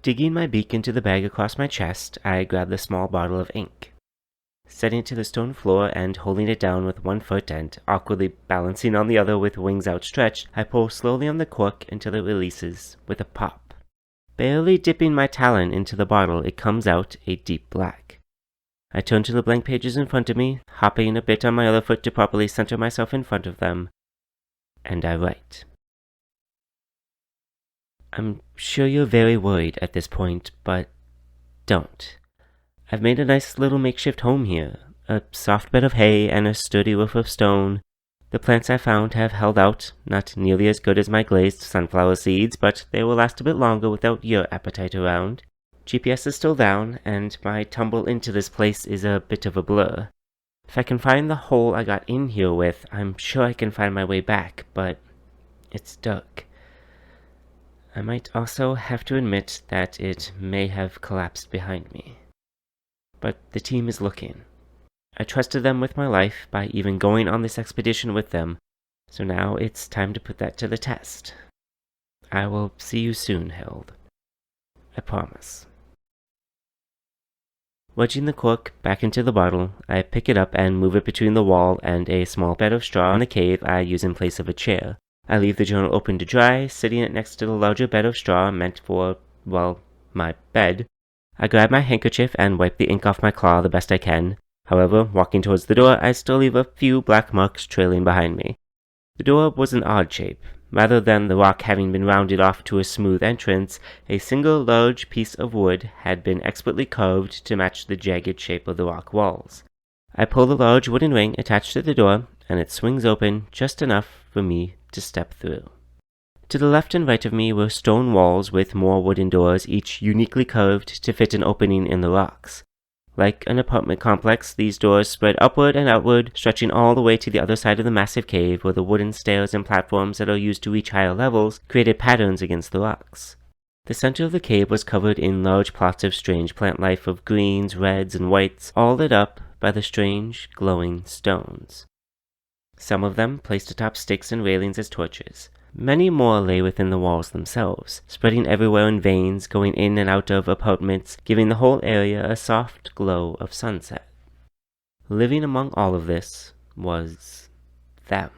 Digging my beak into the bag across my chest, I grab the small bottle of ink. Setting it to the stone floor and holding it down with one foot and awkwardly balancing on the other with wings outstretched, I pull slowly on the cork until it releases with a pop. Barely dipping my talon into the bottle, it comes out a deep black. I turn to the blank pages in front of me, hopping a bit on my other foot to properly center myself in front of them, and I write. I'm sure you're very worried at this point, but don't. I've made a nice little makeshift home here, a soft bed of hay and a sturdy roof of stone. The plants I found have held out, not nearly as good as my glazed sunflower seeds, but they will last a bit longer without your appetite around. GPS is still down, and my tumble into this place is a bit of a blur. If I can find the hole I got in here with, I'm sure I can find my way back, but it's dark. I might also have to admit that it may have collapsed behind me. But the team is looking. I trusted them with my life by even going on this expedition with them, so now it's time to put that to the test. I will see you soon, Harold. I promise. Wedging the cork back into the bottle, I pick it up and move it between the wall and a small bed of straw in the cave I use in place of a chair. I leave the journal open to dry, sitting it next to the larger bed of straw meant for, well, my bed. I grab my handkerchief and wipe the ink off my claw the best I can. However, walking towards the door, I still leave a few black marks trailing behind me. The door was an odd shape. Rather than the rock having been rounded off to a smooth entrance, a single large piece of wood had been expertly carved to match the jagged shape of the rock walls. I pull the large wooden ring attached to the door, and it swings open just enough for me to step through. To the left and right of me were stone walls with more wooden doors, each uniquely carved to fit an opening in the rocks. Like an apartment complex, these doors spread upward and outward, stretching all the way to the other side of the massive cave, where the wooden stairs and platforms that are used to reach higher levels created patterns against the rocks. The center of the cave was covered in large plots of strange plant life of greens, reds, and whites, all lit up by the strange, glowing stones. Some of them placed atop sticks and railings as torches. Many more lay within the walls themselves, spreading everywhere in veins, going in and out of apartments, giving the whole area a soft glow of sunset. Living among all of this was them.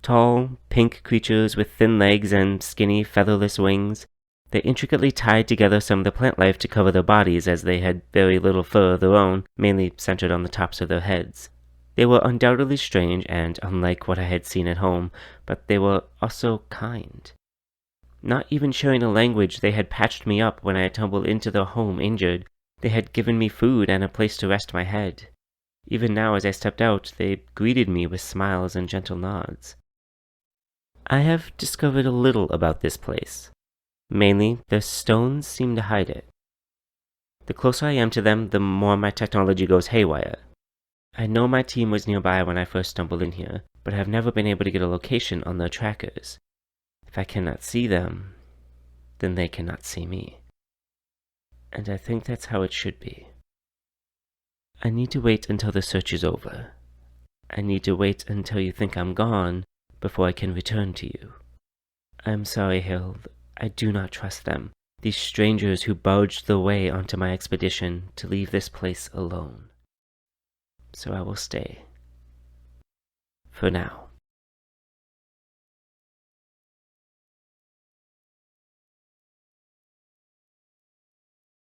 Tall, pink creatures with thin legs and skinny, featherless wings. They intricately tied together some of the plant life to cover their bodies, as they had very little fur of their own, mainly centered on the tops of their heads. They were undoubtedly strange and unlike what I had seen at home, but they were also kind. Not even sharing a language, they had patched me up when I had tumbled into their home injured. They had given me food and a place to rest my head. Even now, as I stepped out, they greeted me with smiles and gentle nods. I have discovered a little about this place. Mainly, the stones seem to hide it. The closer I am to them, the more my technology goes haywire. I know my team was nearby when I first stumbled in here, but I have never been able to get a location on their trackers. If I cannot see them, then they cannot see me. And I think that's how it should be. I need to wait until the search is over. I need to wait until you think I'm gone before I can return to you. I'm sorry, Harold. I do not trust them. These strangers who barged their way onto my expedition to leave this place alone. So I will stay. For now.